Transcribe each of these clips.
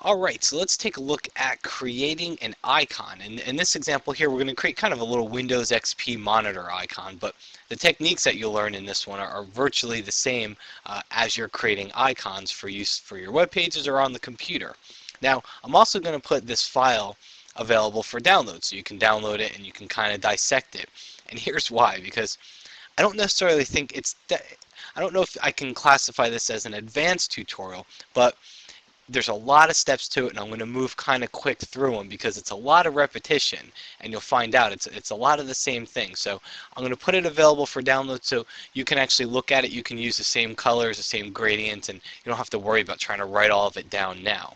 Alright, so let's take a look at creating an icon. And in this example here, we're going to create kind of a little Windows XP monitor icon, but the techniques that you'll learn in this one are virtually the same as you're creating icons for use for your web pages or on the computer. Now, I'm also going to put this file available for download, so you can download it and you can kind of dissect it. And here's why, because I don't necessarily think I don't know if I can classify this as an advanced tutorial, but there's a lot of steps to it, and I'm going to move kind of quick through them because it's a lot of repetition, and you'll find out it's a lot of the same thing. So I'm going to put it available for download so you can actually look at it. You can use the same colors, the same gradients, and you don't have to worry about trying to write all of it down now.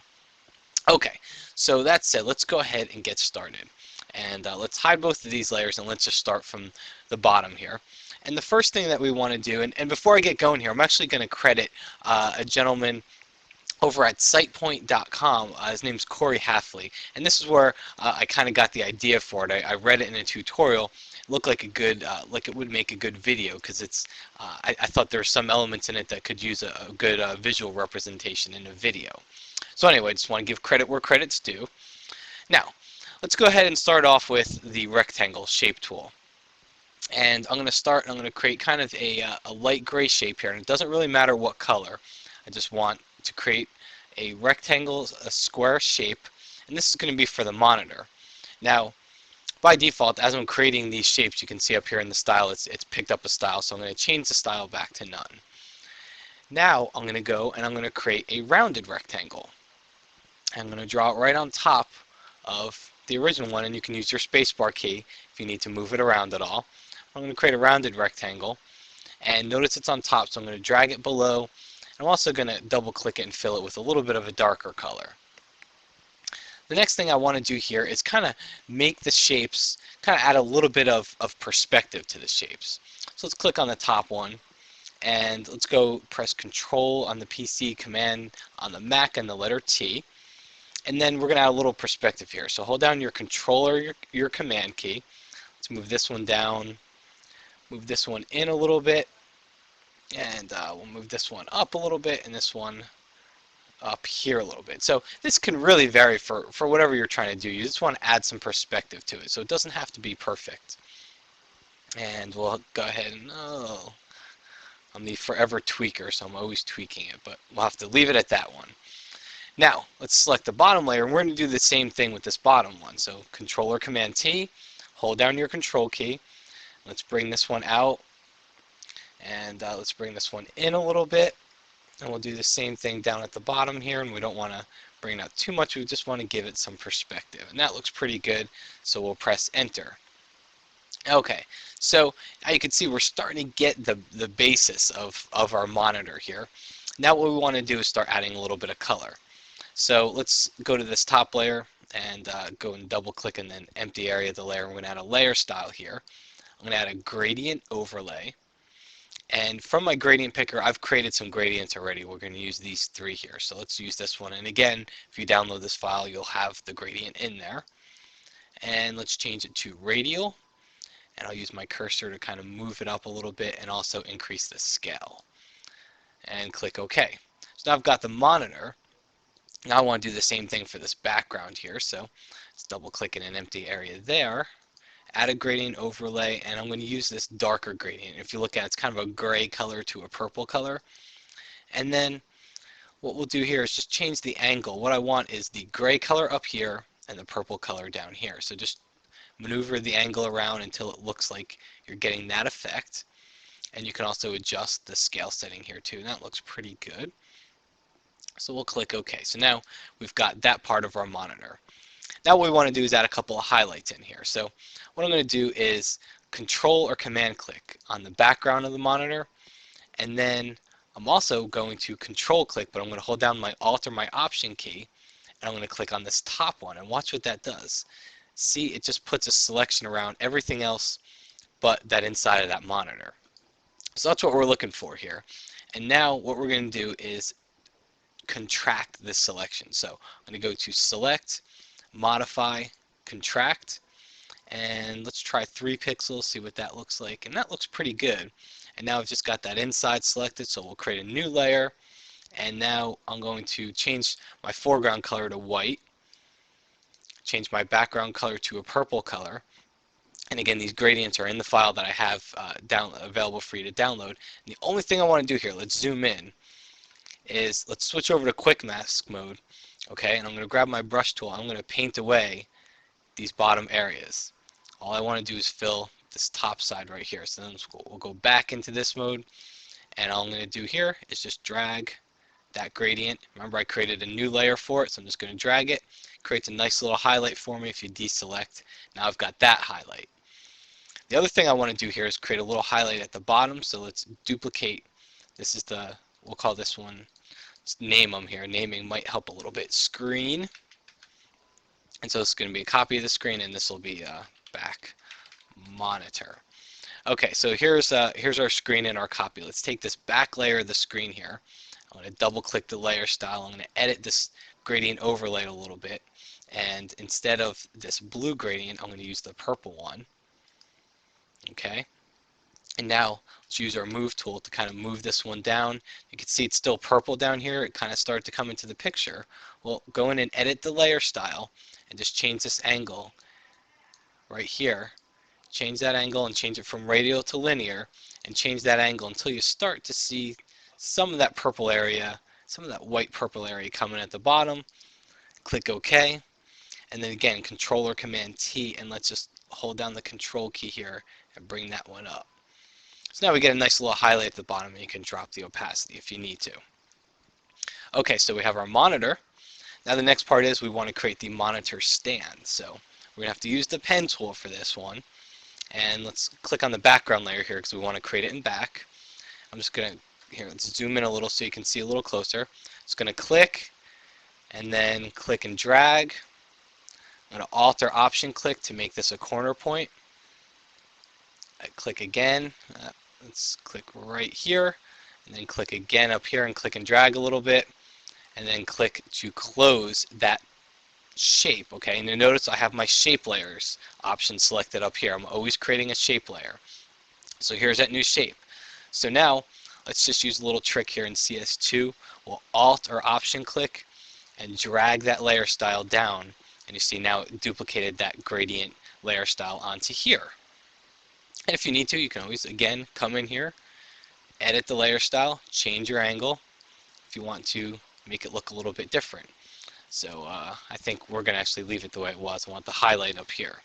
Okay, so that said, let's go ahead and get started. And let's hide both of these layers, and let's just start from the bottom here. And the first thing that we want to do, and before I get going here, I'm actually going to credit a gentleman over at sitepoint.com. His name's Corey Halfley, and this is where I kind of got the idea for it. I read it in a tutorial. It looked like a good, like it would make a good video, because it's. I thought there were some elements in it that could use a good visual representation in a video. So anyway, I just want to give credit where credit's due. Now, let's go ahead and start off with the rectangle shape tool. And I'm going to start. I'm going to create kind of a light gray shape here, and it doesn't really matter what color. I just want to create a rectangle, a square shape, and this is going to be for the monitor. Now, by default, as I'm creating these shapes, you can see up here in the style, it's picked up a style, so I'm going to change the style back to none. Now, I'm going to go and I'm going to create a rounded rectangle. I'm going to draw it right on top of the original one, and you can use your spacebar key if you need to move it around at all. I'm going to create a rounded rectangle, and notice it's on top, so I'm going to drag it below. I'm also going to double click it and fill it with a little bit of a darker color. The next thing I want to do here is kind of make the shapes, kind of add a little bit of perspective to the shapes. So let's click on the top one, and let's go press Control on the PC, Command on the Mac, and the letter T. And then we're going to add a little perspective here. So hold down your Control or your Command key. Let's move this one down, move this one in a little bit, and we'll move this one up a little bit and this one up here a little bit. So this can really vary for whatever you're trying to do. You just want to add some perspective to it, so it doesn't have to be perfect. And we'll go ahead and, I'm the forever tweaker, so I'm always tweaking it, but we'll have to leave it at that one. Now, let's select the bottom layer, and we're going to do the same thing with this bottom one. So Control or Command T, hold down your Control key. Let's bring this one out. And let's bring this one in a little bit, and we'll do the same thing down at the bottom here, and we don't want to bring it out too much, we just want to give it some perspective, and that looks pretty good, so we'll press enter. Okay, so now you can see we're starting to get the basis of our monitor here. Now what we want to do is start adding a little bit of color. So let's go to this top layer and go and double click in the empty area of the layer. We're going to add a layer style here. I'm going to add a gradient overlay. And from my gradient picker, I've created some gradients already. We're going to use these three here. So let's use this one. And again, if you download this file, you'll have the gradient in there. And let's change it to radial. And I'll use my cursor to kind of move it up a little bit and also increase the scale. And click OK. So now I've got the monitor. Now I want to do the same thing for this background here. So let's double click in an empty area there. Add a gradient overlay, and I'm going to use this darker gradient. If you look at it, it's kind of a gray color to a purple color. And then what we'll do here is just change the angle. What I want is the gray color up here and the purple color down here. So just maneuver the angle around until it looks like you're getting that effect. And you can also adjust the scale setting here too, and that looks pretty good. So we'll click OK. So now we've got that part of our monitor. Now what we want to do is add a couple of highlights in here. So what I'm going to do is Control or Command click on the background of the monitor, and then I'm also going to Control click, but I'm going to hold down my Alt or my Option key, and I'm going to click on this top one, and watch what that does. See, it just puts a selection around everything else but that inside of that monitor. So that's what we're looking for here. And now what we're going to do is contract this selection. So I'm going to go to Select, Modify, Contract, and let's try 3 pixels, see what that looks like, and that looks pretty good. And now I've just got that inside selected, so we'll create a new layer, And now I'm going to change my foreground color to white, change my background color to a purple color. And again, these gradients are in the file that I have available for you to download. And the only thing I want to do here, let's zoom in, is let's switch over to quick mask mode. Okay, and I'm going to grab my brush tool. I'm going to paint away these bottom areas. All I want to do is fill this top side right here. So then we'll go back into this mode, and all I'm going to do here is just drag that gradient. Remember, I created a new layer for it, so I'm just going to drag it. Creates a nice little highlight for me if you deselect. Now I've got that highlight. The other thing I want to do here is create a little highlight at the bottom, so let's duplicate. This is we'll call this one, let's name them here. Naming might help a little bit. Screen. And so it's going to be a copy of the screen, and this will be back monitor. Okay, so here's our screen and our copy. Let's take this back layer of the screen here. I'm going to double click the layer style. I'm going to edit this gradient overlay a little bit, and instead of this blue gradient, I'm going to use the purple one. Okay, and now let's use our move tool to kind of move this one down. You can see it's still purple down here. It kind of started to come into the picture. Well, go in and edit the layer style and just change this angle right here. Change that angle and change it from radial to linear, and change that angle until you start to see some of that purple area, some of that white purple area coming at the bottom. Click OK, and then again, Control or Command T, and let's just hold down the Control key here and bring that one up. So now we get a nice little highlight at the bottom, and you can drop the opacity if you need to. Okay, so we have our monitor. Now the next part is we want to create the monitor stand. So we're going to have to use the pen tool for this one. And let's click on the background layer here because we want to create it in back. I'm just going to, here, let's zoom in a little so you can see a little closer. Just going to click, and then click and drag. I'm going to Alt or Option click to make this a corner point. I click again. Let's click right here, and then click again up here and click and drag a little bit, and then click to close that shape. Okay, and you notice I have my shape layers option selected up here. I'm always creating a shape layer. So here's that new shape. So now let's just use a little trick here in CS2. We'll Alt or Option click and drag that layer style down, and you see now it duplicated that gradient layer style onto here. And if you need to, you can always again come in here, edit the layer style, change your angle if you want to make it look a little bit different. So I think we're going to actually leave it the way it was. I want the highlight up here.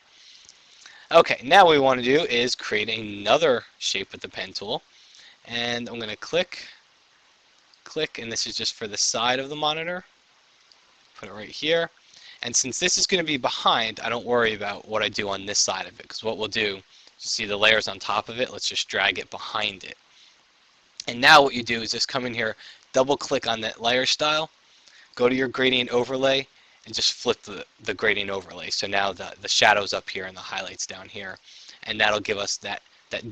Okay, now what we want to do is create another shape with the pen tool. And I'm going to click, and this is just for the side of the monitor. Put it right here. And since this is going to be behind, I don't worry about what I do on this side of it, because what we'll do, you see the layers on top of it, let's just drag it behind it. And now what you do is just come in here, double click on that layer style, go to your gradient overlay, and just flip the gradient overlay. So now the shadow's up here and the highlights down here, and that'll give us that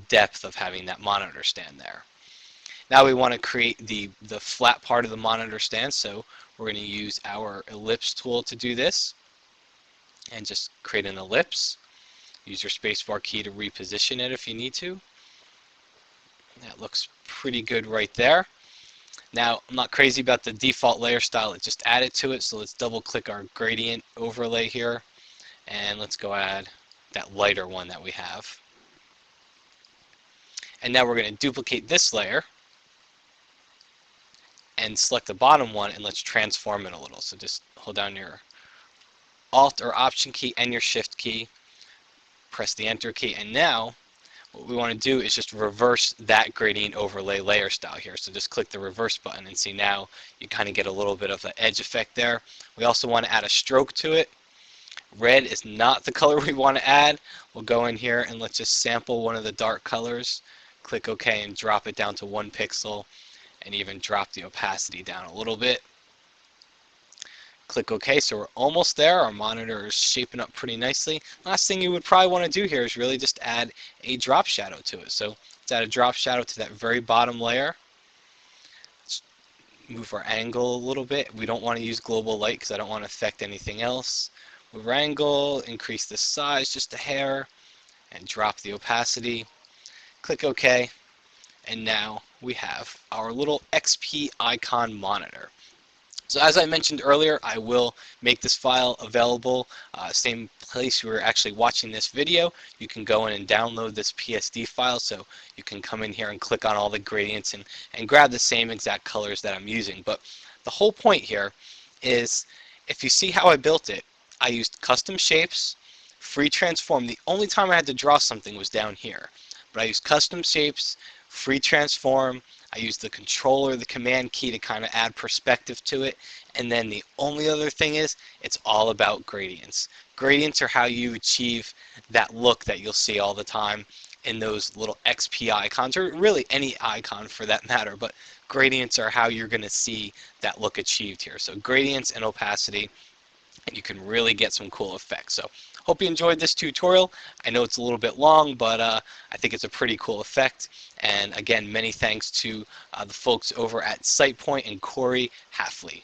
depth of having that monitor stand there. Now we want to create the flat part of the monitor stand, so we're going to use our ellipse tool to do this, and just create an ellipse. Use your spacebar key to reposition it if you need to. That looks pretty good right there. Now, I'm not crazy about the default layer style it just added to it, so let's double click our gradient overlay here, and let's go add that lighter one that we have. And now we're going to duplicate this layer and select the bottom one, and let's transform it a little. So just hold down your Alt or Option key and your Shift key, press the Enter key, and now what we want to do is just reverse that gradient overlay layer style here. So just click the reverse button, and see now you kind of get a little bit of an edge effect there. We also want to add a stroke to it. Red is not the color we want to add. We'll go in here and let's just sample one of the dark colors. Click OK and drop it down to 1 pixel, and even drop the opacity down a little bit. Click OK, so we're almost there. Our monitor is shaping up pretty nicely. Last thing you would probably want to do here is really just add a drop shadow to it. So let's add a drop shadow to that very bottom layer. Let's move our angle a little bit. We don't want to use global light because I don't want to affect anything else. Move our angle, increase the size just a hair, and drop the opacity. Click OK, and now we have our little XP icon monitor. So as I mentioned earlier, I will make this file available, same place you were actually watching this video. You can go in and download this PSD file, so you can come in here and click on all the gradients and grab the same exact colors that I'm using. But the whole point here is, if you see how I built it, I used custom shapes, free transform. The only time I had to draw something was down here. But I used custom shapes, free transform, I used the controller, the command key to kind of add perspective to it. And then the only other thing is, it's all about gradients. Gradients are how you achieve that look that you'll see all the time in those little XP icons, or really any icon for that matter. But gradients are how you're going to see that look achieved here. So gradients and opacity, and you can really get some cool effects. So hope you enjoyed this tutorial. I know it's a little bit long, but I think it's a pretty cool effect. And again, many thanks to the folks over at SitePoint and Corey Halfley.